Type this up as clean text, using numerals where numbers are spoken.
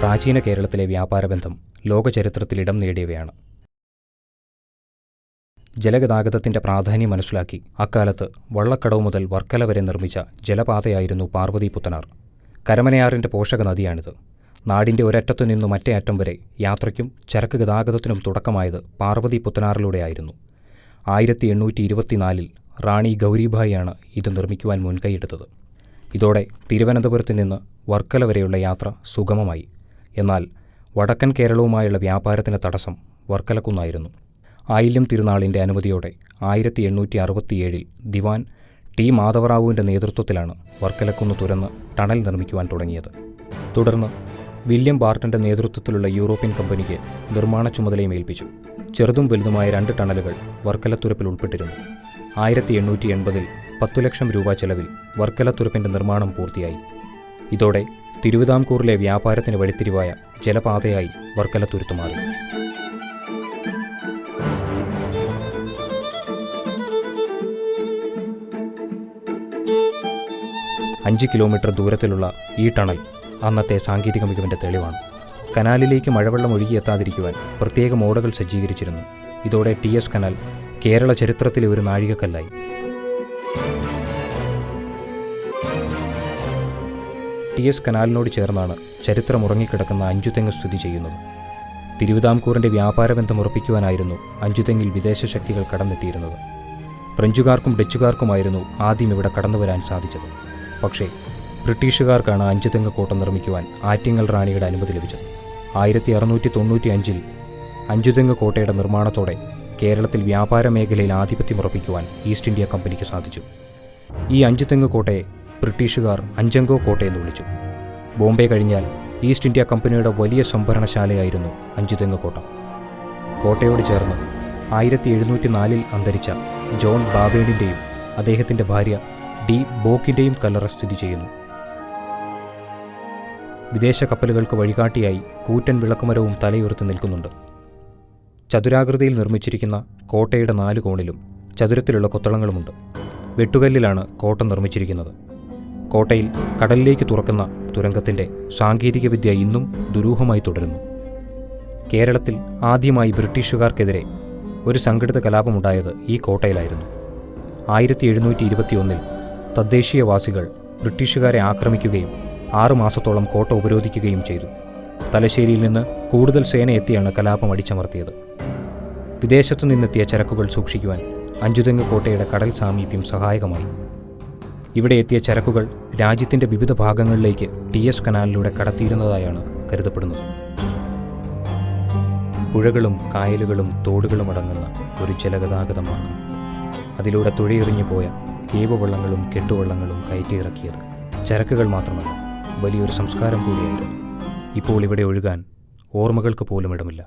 പ്രാചീന കേരളത്തിലെ വ്യാപാരബന്ധം ലോകചരിത്രത്തിൽ ഇടം നേടിയവയാണ്. ജലഗതാഗതത്തിൻ്റെ പ്രാധാന്യം മനസ്സിലാക്കി അക്കാലത്ത് വള്ളക്കടവ് മുതൽ വർക്കല വരെ നിർമ്മിച്ച ജലപാതയായിരുന്നു പാർവതി പുത്തനാർ. കരമനയാറിൻ്റെ പോഷക നദിയാണിത്. നാടിൻ്റെ ഒരറ്റത്തു നിന്നു മറ്റേ അറ്റം വരെ യാത്രയ്ക്കും ചരക്ക് ഗതാഗതത്തിനും തുടക്കമായത് പാർവതി പുത്തനാറിലൂടെയായിരുന്നു. 1824 റാണി ഗൗരിഭായിയാണ് ഇത് നിർമ്മിക്കുവാൻ മുൻകൈയെടുത്തത്. ഇതോടെ തിരുവനന്തപുരത്ത് നിന്ന് വർക്കല വരെയുള്ള യാത്ര സുഗമമായി. എന്നാൽ വടക്കൻ കേരളവുമായുള്ള വ്യാപാരത്തിന് തടസ്സം വർക്കലക്കുന്നായിരുന്നു. ആയില്യം തിരുനാളിൻ്റെ അനുമതിയോടെ 1867 ദിവാൻ ടി മാധവറാവുവിൻ്റെ നേതൃത്വത്തിലാണ് വർക്കലക്കുന്ന് തുരന്ന് ടണൽ നിർമ്മിക്കുവാൻ തുടങ്ങിയത്. തുടർന്ന് വില്യം ബാർട്ടൻ്റെ നേതൃത്വത്തിലുള്ള യൂറോപ്യൻ കമ്പനിക്ക് നിർമ്മാണ ചുമതലയും ഏൽപ്പിച്ചു. ചെറുതും വലുതുമായ 2 ടണലുകൾ വർക്കലത്തുരപ്പിൽ ഉൾപ്പെട്ടിരുന്നു. 1880 10 ലക്ഷം രൂപ ചെലവിൽ വർക്കലത്തുരപ്പിൻ്റെ നിർമ്മാണം പൂർത്തിയായി. ഇതോടെ തിരുവിതാംകൂറിലെ വ്യാപാരത്തിന് വഴിത്തിരിവായ ജലപാതയായി വർക്കലത്തുരുത്ത് മാറി. 5 കിലോമീറ്റർ ദൂരത്തിലുള്ള ഈ ടണൽ അന്നത്തെ സാങ്കേതിക മികവിൻ്റെ തെളിവാണ്. കനാലിലേക്ക് മഴവെള്ളം ഒഴുകിയെത്താതിരിക്കുവാൻ പ്രത്യേക മോഡുകൾ സജ്ജീകരിച്ചിരുന്നു. ഇതോടെ TS കനാൽ കേരള ചരിത്രത്തിലെ ഒരു നാഴികക്കല്ലായി. TS കനാലിനോട് ചേർന്നാണ് ചരിത്രമുറങ്ങിക്കിടക്കുന്ന അഞ്ചുതെങ്ങ് സ്ഥിതി ചെയ്യുന്നത്. തിരുവിതാംകൂറിൻ്റെ വ്യാപാരബന്ധം ഉറപ്പിക്കുവാനായിരുന്നു അഞ്ചുതെങ്ങിൽ വിദേശ ശക്തികൾ കടന്നെത്തിയിരുന്നത്. ഫ്രഞ്ചുകാർക്കും ഡച്ചുകാർക്കുമായിരുന്നു ആദ്യം ഇവിടെ കടന്നുവരാൻ സാധിച്ചത്. പക്ഷേ ബ്രിട്ടീഷുകാർക്കാണ് അഞ്ചുതെങ്ങ് കോട്ട നിർമ്മിക്കുവാൻ ആറ്റിങ്ങൽ റാണിയുടെ അനുമതി ലഭിച്ചത്. 1695 അഞ്ചുതെങ്ങ് കോട്ടയുടെ നിർമ്മാണത്തോടെ കേരളത്തിൽ വ്യാപാര മേഖലയിൽ ആധിപത്യമുറപ്പിക്കുവാൻ ഈസ്റ്റ് ഇന്ത്യ കമ്പനിക്ക് സാധിച്ചു. ഈ അഞ്ചുതെങ്ങ് കോട്ടയെ ബ്രിട്ടീഷുകാർ അഞ്ചങ്കോ കോട്ടയെന്ന് വിളിച്ചു. ബോംബെ കഴിഞ്ഞാൽ ഈസ്റ്റ് ഇന്ത്യ കമ്പനിയുടെ വലിയ സംഭരണശാലയായിരുന്നു അഞ്ചുതെങ്ങ് കോട്ട. കോട്ടയോട് ചേർന്ന് 1704 അന്തരിച്ച ജോൺ ബാബേണിൻ്റെയും അദ്ദേഹത്തിൻ്റെ ഭാര്യ ഡി ബോക്കിൻ്റെയും കല്ലറ സ്ഥിതി ചെയ്യുന്നു. വിദേശ കപ്പലുകൾക്ക് വഴികാട്ടിയായി കൂറ്റൻ വിളക്കുമരവും തലയുയർത്തി നിൽക്കുന്നുണ്ട്. ചതുരാകൃതിയിൽ നിർമ്മിച്ചിരിക്കുന്ന കോട്ടയുടെ 4 കോണിലും ചതുരത്തിലുള്ള കൊത്തളങ്ങളുമുണ്ട്. വെട്ടുകല്ലിലാണ് കോട്ട നിർമ്മിച്ചിരിക്കുന്നത്. കോട്ടയിൽ കടലിലേക്ക് തുറക്കുന്ന തുരങ്കത്തിൻ്റെ സാങ്കേതികവിദ്യ ഇന്നും ദുരൂഹമായി തുടരുന്നു. കേരളത്തിൽ ആദ്യമായി ബ്രിട്ടീഷുകാർക്കെതിരെ ഒരു സംഘടിത കലാപമുണ്ടായത് ഈ കോട്ടയിലായിരുന്നു. 1721 തദ്ദേശീയവാസികൾ ബ്രിട്ടീഷുകാരെ ആക്രമിക്കുകയും 6 മാസത്തോളം കോട്ട ഉപരോധിക്കുകയും ചെയ്തു. തലശ്ശേരിയിൽ നിന്ന് കൂടുതൽ സേന എത്തിയാണ് കലാപം അടിച്ചമർത്തിയത്. വിദേശത്തു നിന്നെത്തിയ ചരക്കുകൾ സൂക്ഷിക്കുവാൻ അഞ്ചുതെങ്ങ് കോട്ടയുടെ കടൽ സാമീപ്യം സഹായകമായി. ഇവിടെ എത്തിയ ചരക്കുകൾ രാജ്യത്തിൻ്റെ വിവിധ ഭാഗങ്ങളിലേക്ക് TS കനാലിലൂടെ കടത്തിയിരുന്നതായാണ് കരുതപ്പെടുന്നത്. പുഴകളും കായലുകളും തോടുകളും അടങ്ങുന്ന ഒരു ജലഗതാഗത മാർഗം. അതിലൂടെ തുഴയെറിഞ്ഞു പോയ കേവുവള്ളങ്ങളും കെട്ടുവള്ളങ്ങളും കയറ്റിയിറക്കിയത് ചരക്കുകൾ മാത്രമല്ല, വലിയൊരു സംസ്കാരം കൂടിയായിരുന്നു. ഇപ്പോൾ ഇവിടെ ഒഴുകാൻ ഓർമ്മകൾക്ക് പോലും ഇടമില്ല.